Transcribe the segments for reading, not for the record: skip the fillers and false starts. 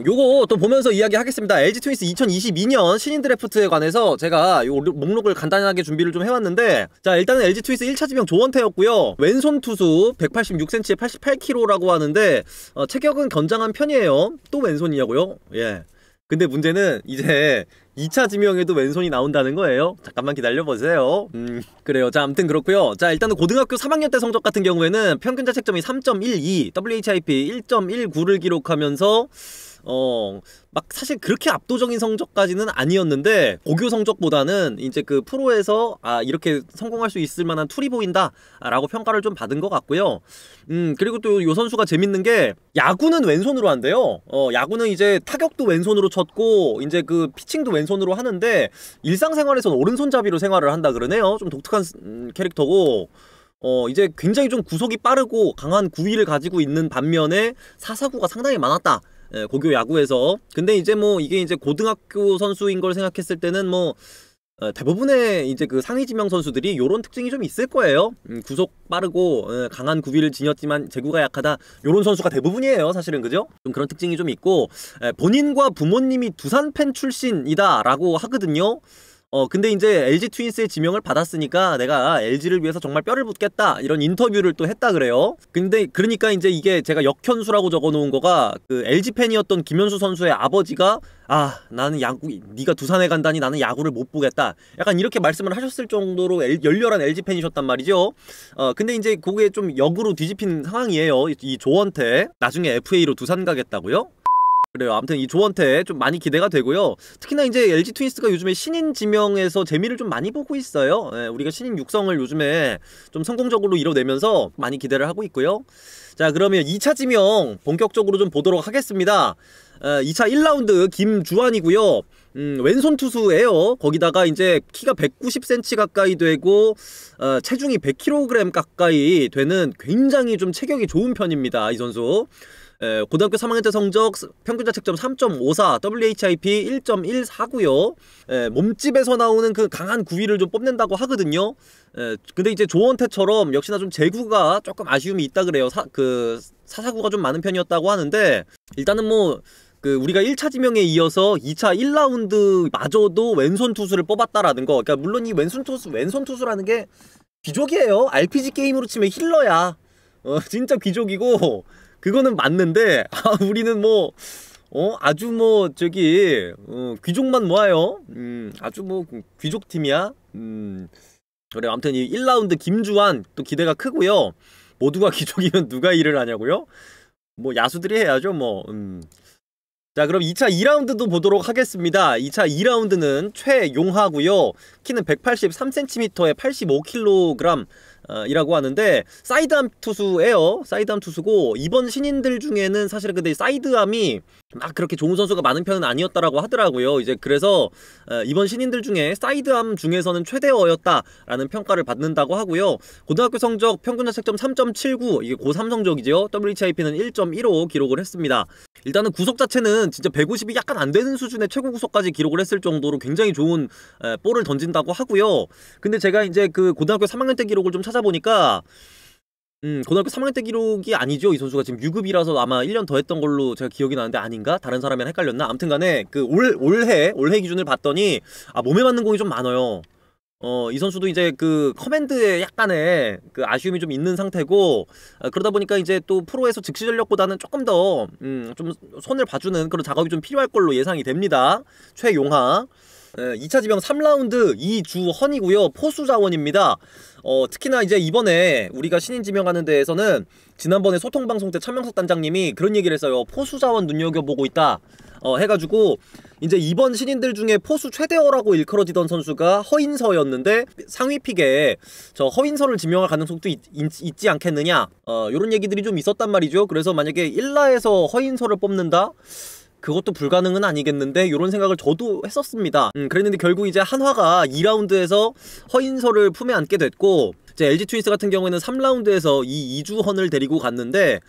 요거 또 보면서 이야기하겠습니다. LG 트윈스 2022년 신인 드래프트에 관해서 제가 요 목록을 간단하게 준비를 좀 해왔는데, 자 일단은 LG 트윈스 1차 지명 조원태였고요. 왼손 투수 186cm에 88kg라고 하는데 체격은 건장한 편이에요. 또 왼손이냐고요? 예. 근데 문제는 이제 2차 지명에도 왼손이 나온다는 거예요. 잠깐만 기다려보세요. 그래요. 자 아무튼 그렇고요. 자 일단은 고등학교 3학년 때 성적 같은 경우에는 평균 자책점이 3.12, WHIP 1.19를 기록하면서 막 사실 그렇게 압도적인 성적까지는 아니었는데, 고교 성적보다는 이제 그 프로에서 이렇게 성공할 수 있을 만한 툴이 보인다 라고 평가를 좀 받은 것 같고요. 그리고 또 요 선수가 재밌는 게 야구는 왼손으로 한대요. 야구는 이제 타격도 왼손으로 쳤고 이제 그 피칭도 왼손으로 하는데 일상생활에서는 오른손잡이로 생활을 한다 그러네요. 좀 독특한 캐릭터고, 이제 굉장히 좀 구속이 빠르고 강한 구위를 가지고 있는 반면에 사사구가 상당히 많았다. 예, 고교 야구에서. 근데 이제 뭐 이게 이제 고등학교 선수인 걸 생각했을 때는 뭐 대부분의 이제 그 상위 지명 선수들이 요런 특징이 좀 있을 거예요. 구속 빠르고 강한 구위를 지녔지만 제구가 약하다, 요런 선수가 대부분이에요 사실은. 그죠? 좀 그런 특징이 좀 있고, 본인과 부모님이 두산 팬 출신이다 라고 하거든요. 근데 이제 LG 트윈스의 지명을 받았으니까 내가 LG를 위해서 정말 뼈를 묻겠다, 이런 인터뷰를 또 했다 그래요. 근데 그러니까 이제 이게 제가 역현수라고 적어놓은 거가, 그 LG 팬이었던 김현수 선수의 아버지가 나는 야구, 네가 두산에 간다니 나는 야구를 못 보겠다, 약간 이렇게 말씀을 하셨을 정도로 열렬한 LG 팬이셨단 말이죠. 근데 이제 그게 좀 역으로 뒤집힌 상황이에요. 이 조원태 나중에 FA로 두산 가겠다고요? 그래요. 아무튼 이 조원태 좀 많이 기대가 되고요. 특히나 이제 LG 트윈스가 요즘에 신인 지명에서 재미를 좀 많이 보고 있어요. 우리가 신인 육성을 요즘에 좀 성공적으로 이뤄내면서 많이 기대를 하고 있고요. 자 그러면 2차 지명 본격적으로 좀 보도록 하겠습니다. 2차 1라운드 김주환이고요. 왼손 투수예요. 거기다가 이제 키가 190cm 가까이 되고 체중이 100kg 가까이 되는 굉장히 좀 체격이 좋은 편입니다, 이 선수. 고등학교 3학년 때 성적 평균 자책점 3.54, WHIP 1.14고요. 몸집에서 나오는 그 강한 구위를 좀 뽐낸다고 하거든요. 근데 이제 조원태처럼 역시나 좀 제구가 조금 아쉬움이 있다 그래요. 사사구가 좀 많은 편이었다고 하는데, 일단은 뭐 우리가 1차 지명에 이어서 2차 1라운드 마저도 왼손 투수를 뽑았다라는 거. 그러니까 물론 이 왼손 투수라는 게 귀족이에요. RPG 게임으로 치면 힐러야. 진짜 귀족이고, 그거는 맞는데 우리는 뭐 아주 뭐 저기 귀족만 모아요. 아주 뭐 귀족팀이야. 그래 아무튼 이 1라운드 김주환 또 기대가 크고요. 모두가 귀족이면 누가 일을 하냐고요? 뭐 야수들이 해야죠 뭐. 자 그럼 2차 2라운드도 보도록 하겠습니다. 2차 2라운드는 최용하고요. 키는 183cm에 85kg 이라고 하는데 사이드암 투수예요. 사이드암 투수고, 이번 신인들 중에는 사실은 근데 사이드암이 막 그렇게 좋은 선수가 많은 편은 아니었다라고 하더라고요. 이제 그래서 이번 신인들 중에 사이드암 중에서는 최대어였다라는 평가를 받는다고 하고요. 고등학교 성적 평균 자책점 3.79, 이게 고3 성적이죠. WHIP는 1.15 기록을 했습니다. 일단은 구속 자체는 진짜 150이 약간 안 되는 수준의 최고 구속까지 기록을 했을 정도로 굉장히 좋은 볼을 던진다고 하고요. 근데 제가 이제 그 고등학교 3학년 때 기록을 좀 찾아보니까 고등학교 3학년 때 기록이 아니죠. 이 선수가 지금 유급이라서 아마 1년 더 했던 걸로 제가 기억이 나는데 아닌가? 다른 사람이랑 헷갈렸나? 아무튼 간에 그 올해 기준을 봤더니 몸에 맞는 공이 좀 많아요. 이 선수도 이제 그 커맨드에 약간의 그 아쉬움이 좀 있는 상태고, 그러다 보니까 이제 또 프로에서 즉시 전력보다는 조금 더 좀 손을 봐주는 그런 작업이 좀 필요할 걸로 예상이 됩니다. 최용하. 2차 지명 3라운드 이주헌이고요. 포수 자원입니다. 특히나 이제 이번에 우리가 신인 지명하는 데에서는 지난번에 소통방송 때 차명석 단장님이 그런 얘기를 했어요. 포수 자원 눈여겨보고 있다 해가지고 이제 이번 신인들 중에 포수 최대어라고 일컬어지던 선수가 허인서였는데, 상위 픽에 저 허인서를 지명할 가능성도 있지 않겠느냐, 요런 얘기들이 좀 있었단 말이죠. 그래서 만약에 1라에서 허인서를 뽑는다? 그것도 불가능은 아니겠는데, 요런 생각을 저도 했었습니다. 그랬는데 결국 이제 한화가 2라운드에서 허인서를 품에 안게 됐고, 이제 LG 트윈스 같은 경우에는 3라운드에서 이 이주헌을 데리고 갔는데,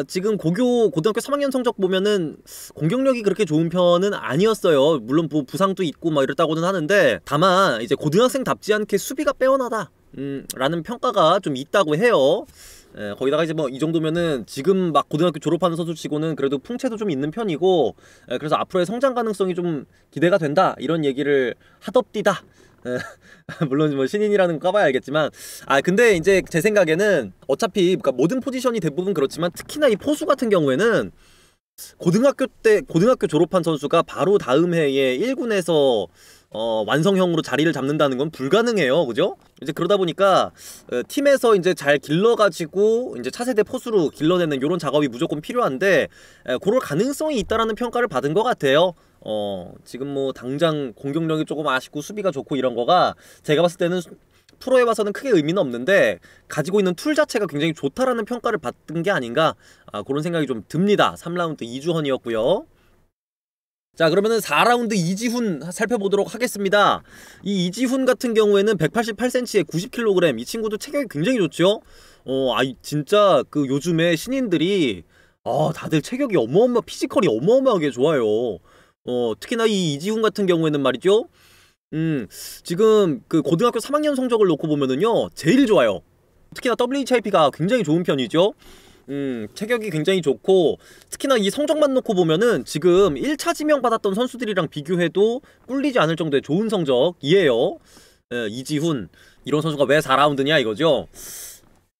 지금 고등학교 3학년 성적 보면은 공격력이 그렇게 좋은 편은 아니었어요. 물론 뭐 부상도 있고 막 이랬다고는 하는데, 다만 이제 고등학생답지 않게 수비가 빼어나다 라는 평가가 좀 있다고 해요. 거기다가 이제 뭐 이 정도면은 지금 막 고등학교 졸업하는 선수 치고는 그래도 풍채도 좀 있는 편이고, 그래서 앞으로의 성장 가능성이 좀 기대가 된다 이런 얘기를 하덥디다. 물론 뭐 신인이라는 거 까봐야 알겠지만, 근데 이제 제 생각에는 어차피 그러니까 모든 포지션이 대부분 그렇지만 특히나 이 포수 같은 경우에는 고등학교 졸업한 선수가 바로 다음 해에 1군에서 완성형으로 자리를 잡는다는 건 불가능해요. 그죠? 이제 그러다 보니까 팀에서 이제 잘 길러가지고 이제 차세대 포수로 길러내는 요런 작업이 무조건 필요한데, 그럴 가능성이 있다라는 평가를 받은 것 같아요. 지금 뭐 당장 공격력이 조금 아쉽고 수비가 좋고 이런 거가 제가 봤을 때는 프로에 와서는 크게 의미는 없는데 가지고 있는 툴 자체가 굉장히 좋다라는 평가를 받은 게 아닌가, 그런 생각이 좀 듭니다. 3라운드 이주헌이었고요. 자, 그러면은 4라운드 이지훈 살펴보도록 하겠습니다. 이 이지훈 같은 경우에는 188cm에 90kg, 이 친구도 체격이 굉장히 좋죠. 진짜 그 요즘에 신인들이 다들 체격이 피지컬이 어마어마하게 좋아요. 특히나 이 이지훈 같은 경우에는 말이죠, 지금 그 고등학교 3학년 성적을 놓고 보면은요 제일 좋아요. 특히나 WHIP가 굉장히 좋은 편이죠. 체격이 굉장히 좋고, 특히나 이 성적만 놓고 보면은 지금 1차 지명 받았던 선수들이랑 비교해도 꿀리지 않을 정도의 좋은 성적이에요. 이지훈 이런 선수가 왜 4라운드냐 이거죠.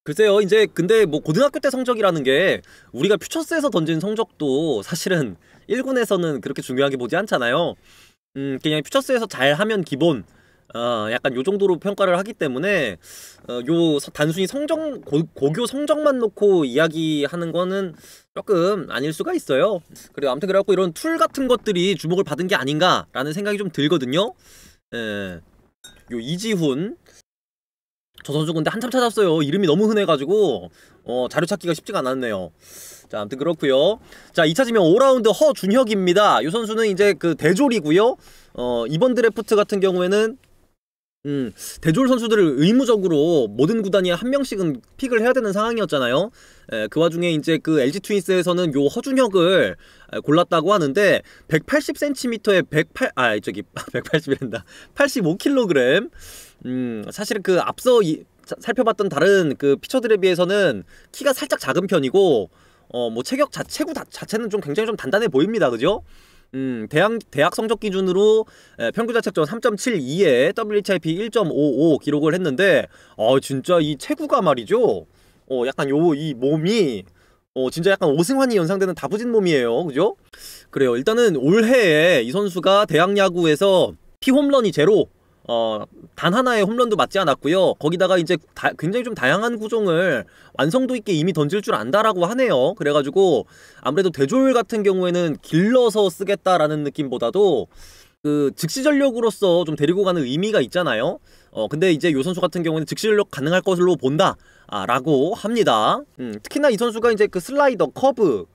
글쎄요, 이제 근데 뭐 고등학교 때 성적이라는 게 우리가 퓨처스에서 던진 성적도 사실은 1군에서는 그렇게 중요하게 보지 않잖아요. 그냥 퓨처스에서 잘하면 기본, 약간 요 정도로 평가를 하기 때문에 단순히 고교 성적만 놓고 이야기하는 거는 조금 아닐 수가 있어요. 그리고 아무튼 그래갖고 이런 툴 같은 것들이 주목을 받은 게 아닌가라는 생각이 좀 들거든요. 요 이지훈 저 선수 근데 한참 찾았어요. 이름이 너무 흔해가지고 자료 찾기가 쉽지가 않았네요. 자, 아무튼 그렇고요. 자, 2차 지명 5라운드 허준혁입니다. 이 선수는 이제 그 대졸이고요. 이번 드래프트 같은 경우에는 대졸 선수들을 의무적으로 모든 구단이 한 명씩은 픽을 해야 되는 상황이었잖아요. 그 와중에 이제 그 LG 트윈스에서는 요 허준혁을 골랐다고 하는데 180cm에 180이란다. 85kg. 사실은 그 앞서 살펴봤던 다른 그 피처들에 비해서는 키가 살짝 작은 편이고, 뭐 체구 자체는 좀 굉장히 좀 단단해 보입니다. 그죠? 대학 성적 기준으로 평균 자책점 3.72에 WHIP 1.55 기록을 했는데, 진짜 이 체구가 말이죠. 약간 이 몸이 진짜 약간 오승환이 연상되는 다부진 몸이에요. 그죠? 그래요. 일단은 올해에 이 선수가 대학 야구에서 피홈런이 제로, 단 하나의 홈런도 맞지 않았고요. 거기다가 이제 굉장히 좀 다양한 구종을 완성도 있게 이미 던질 줄 안다라고 하네요. 그래가지고 아무래도 대졸 같은 경우에는 길러서 쓰겠다라는 느낌보다도 그 즉시 전력으로서 좀 데리고 가는 의미가 있잖아요. 근데 이제 요 선수 같은 경우는 즉시 전력 가능할 것으로 본다 라고 합니다. 특히나 이 선수가 이제 그 슬라이더, 커브,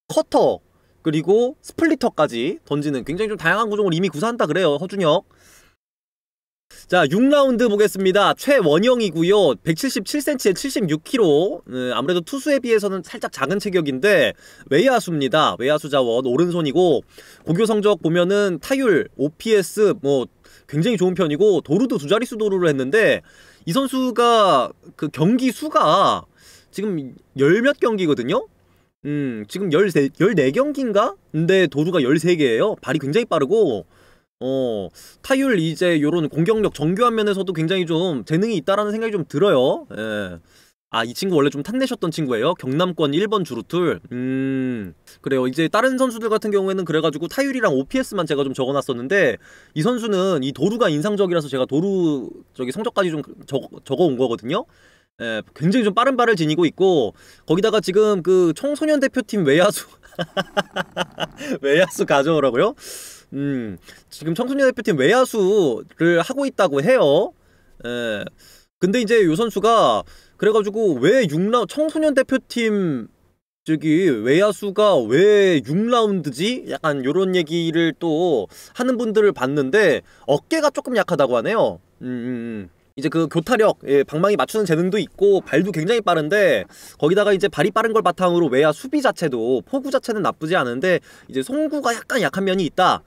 커터, 그리고 스플리터까지 던지는 굉장히 좀 다양한 구종을 이미 구사한다 그래요, 허준혁. 자, 6라운드 보겠습니다. 최원영이고요. 177cm에 76kg. 아무래도 투수에 비해서는 살짝 작은 체격인데 외야수입니다. 외야수 자원, 오른손이고, 고교 성적 보면은 타율, OPS 뭐 굉장히 좋은 편이고, 도루도 두 자릿수 도루를 했는데 이 선수가 그 경기 수가 지금 열몇 경기거든요. 지금 14경기인가? 근데 도루가 13개예요. 발이 굉장히 빠르고, 타율 이제 요런 공격력 정교한 면에서도 굉장히 좀 재능이 있다라는 생각이 좀 들어요. 예. 이 친구 원래 좀 탐내셨던 친구예요. 경남권 1번 주루툴. 그래요. 이제 다른 선수들 같은 경우에는 그래가지고 타율이랑 OPS만 제가 좀 적어놨었는데, 이 선수는 이 도루가 인상적이라서 제가 도루 성적까지 좀 적어온 거거든요. 예, 굉장히 좀 빠른 발을 지니고 있고, 거기다가 지금 그 청소년 대표팀 외야수 외야수 가져오라고요? 지금 청소년 대표팀 외야수를 하고 있다고 해요. 근데 이제 요 선수가 그래가지고 왜 청소년 대표팀 외야수가 왜 6라운드지? 약간 요런 얘기를 또 하는 분들을 봤는데, 어깨가 조금 약하다고 하네요. 이제 그 교타력, 방망이 맞추는 재능도 있고 발도 굉장히 빠른데, 거기다가 이제 발이 빠른 걸 바탕으로 외야 수비 자체도, 포구 자체는 나쁘지 않은데 이제 송구가 약간 약한 면이 있다.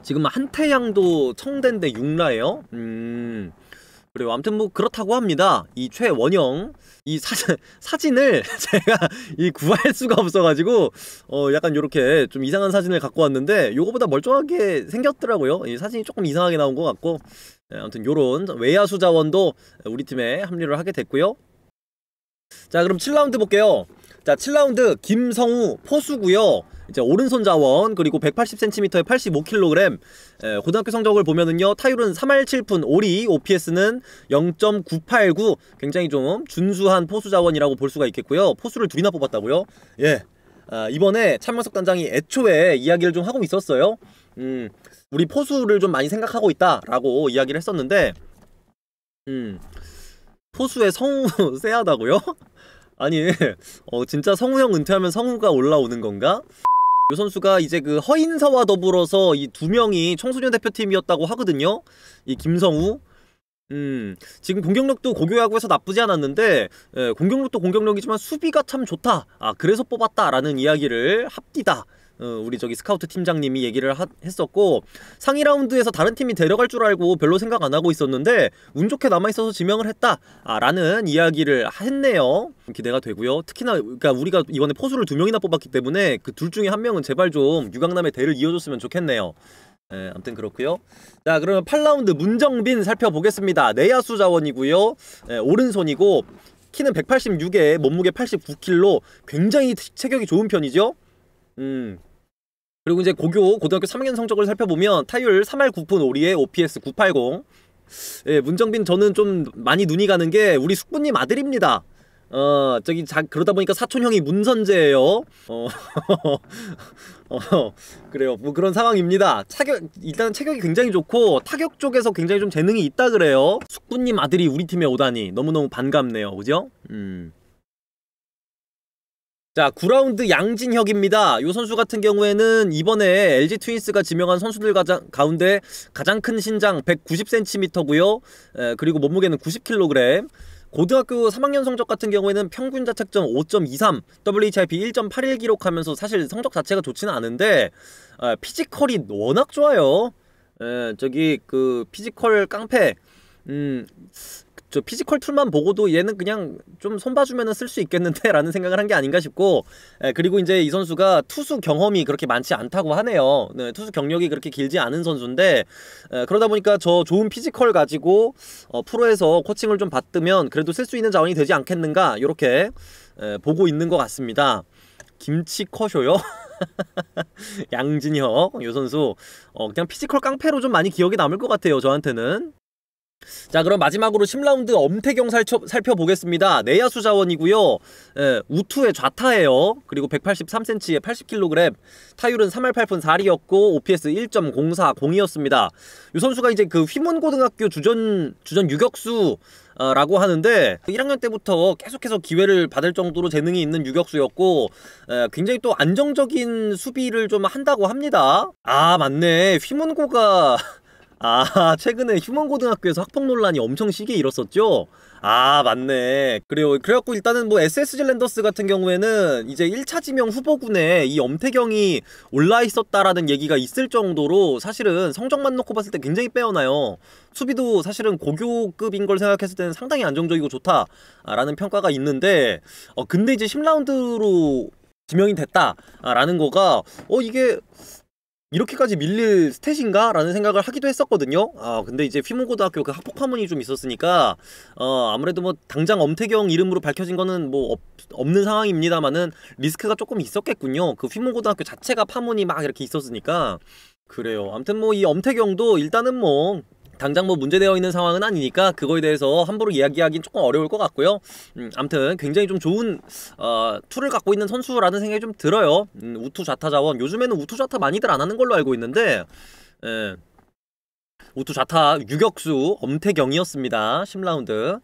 지금 한태양도 청대인데 6라예요. 그리고 아무튼 뭐 그렇다고 합니다. 이 최원영 이 사진을 제가 이 구할 수가 없어가지고 약간 요렇게 좀 이상한 사진을 갖고 왔는데 요거보다 멀쩡하게 생겼더라고요. 이 사진이 조금 이상하게 나온 것 같고, 아무튼 요런 외야수 자원도 우리 팀에 합류를 하게 됐고요. 자, 그럼 7라운드 볼게요. 자, 7라운드 김성우 포수고요. 이제 오른손 자원, 그리고 180cm에 85kg. 고등학교 성적을 보면은요, 타율은 3할 7푼, 오리, OPS는 0.989. 굉장히 좀 준수한 포수 자원이라고 볼 수가 있겠고요. 포수를 둘이나 뽑았다고요? 예. 이번에 차명석 단장이 애초에 이야기를 좀 하고 있었어요. 우리 포수를 좀 많이 생각하고 있다라고 이야기를 했었는데, 포수의 성우 쎄하다고요? 아니, 진짜 성우형 은퇴하면 성우가 올라오는 건가? 이 선수가 이제 그 허인서와 더불어서 이 두 명이 청소년 대표팀이었다고 하거든요. 이 김성우. 지금 공격력도 고교야구에서 나쁘지 않았는데, 공격력도 공격력이지만 수비가 참 좋다. 그래서 뽑았다라는 이야기를 합디다. 우리 저기 스카우트 팀장님이 얘기를 했었고, 상위 라운드에서 다른 팀이 데려갈 줄 알고 별로 생각 안 하고 있었는데 운 좋게 남아있어서 지명을 했다 라는 이야기를 했네요. 기대가 되고요. 특히나 그러니까 우리가 이번에 포수를 2명이나 뽑았기 때문에 그 둘 중에 한 명은 제발 좀 유강남의 대를 이어줬으면 좋겠네요. 아무튼 그렇고요. 자, 그러면 8라운드 문정빈 살펴보겠습니다. 내야수 자원이고요. 오른손이고 키는 186에 몸무게 89kg. 굉장히 체격이 좋은 편이죠. 그리고 이제 고등학교 3학년 성적을 살펴보면 타율 3할 9푼 오리에 OPS 980. 예, 문정빈 저는 좀 많이 눈이 가는 게 우리 숙부님 아들입니다. 그러다 보니까 사촌형이 문선재예요. 그래요. 뭐 그런 상황입니다. 일단 체격이 굉장히 좋고 타격 쪽에서 굉장히 좀 재능이 있다 그래요. 숙부님 아들이 우리 팀에 오다니 너무너무 반갑네요. 그죠? 자, 9라운드 양진혁입니다. 이 선수 같은 경우에는 이번에 LG 트윈스가 지명한 선수들 가운데 가장 큰 신장 190cm고요. 그리고 몸무게는 90kg. 고등학교 3학년 성적 같은 경우에는 평균 자책점 5.23, WHIP 1.81 기록하면서 사실 성적 자체가 좋지는 않은데 피지컬이 워낙 좋아요. 저기 그 피지컬 깡패. 저 피지컬 툴만 보고도 얘는 그냥 좀 손봐주면은 쓸 수 있겠는데 라는 생각을 한 게 아닌가 싶고, 그리고 이제 이 선수가 투수 경험이 그렇게 많지 않다고 하네요. 네, 투수 경력이 그렇게 길지 않은 선수인데, 그러다 보니까 저 좋은 피지컬 가지고 프로에서 코칭을 좀 받으면 그래도 쓸 수 있는 자원이 되지 않겠는가, 이렇게 보고 있는 것 같습니다. 김치 커쇼요? 양진혁 이 선수 그냥 피지컬 깡패로 좀 많이 기억에 남을 것 같아요, 저한테는. 자, 그럼 마지막으로 10라운드 엄태경 살펴보겠습니다. 내야수 자원이고요. 우투의 좌타예요. 그리고 183cm에 80kg. 타율은 3할 8푼 4리였고 OPS 1.040이었습니다. 이 선수가 이제 그 휘문고등학교 주전 유격수 라고 하는데 1학년 때부터 계속해서 기회를 받을 정도로 재능이 있는 유격수였고, 굉장히 또 안정적인 수비를 좀 한다고 합니다. 맞네. 휘문고가 최근에 휴먼고등학교에서 학폭 논란이 엄청 시기에 일었었죠? 맞네. 그래갖고 일단은 뭐 SSG 랜더스 같은 경우에는 이제 1차 지명 후보군에 이 엄태경이 올라있었다라는 얘기가 있을 정도로 사실은 성적만 놓고 봤을 때 굉장히 빼어나요. 수비도 사실은 고교급인 걸 생각했을 때는 상당히 안정적이고 좋다라는 평가가 있는데, 근데 이제 10라운드로 지명이 됐다라는 거가 이게 이렇게까지 밀릴 스탯인가? 라는 생각을 하기도 했었거든요. 근데 이제 휘문고등학교 그 학폭 파문이 좀 있었으니까 아무래도 뭐 당장 엄태경 이름으로 밝혀진 거는 뭐 없는 상황입니다만은 리스크가 조금 있었겠군요. 그 휘문고등학교 자체가 파문이 막 이렇게 있었으니까. 그래요. 아무튼 뭐 이 엄태경도 일단은 뭐 당장 뭐 문제되어 있는 상황은 아니니까 그거에 대해서 함부로 이야기하기는 조금 어려울 것 같고요. 아무튼 굉장히 좀 좋은 툴을 갖고 있는 선수라는 생각이 좀 들어요. 우투 좌타 자원. 요즘에는 우투 좌타 많이들 안 하는 걸로 알고 있는데, 우투 좌타 유격수 엄태경이었습니다. 10라운드.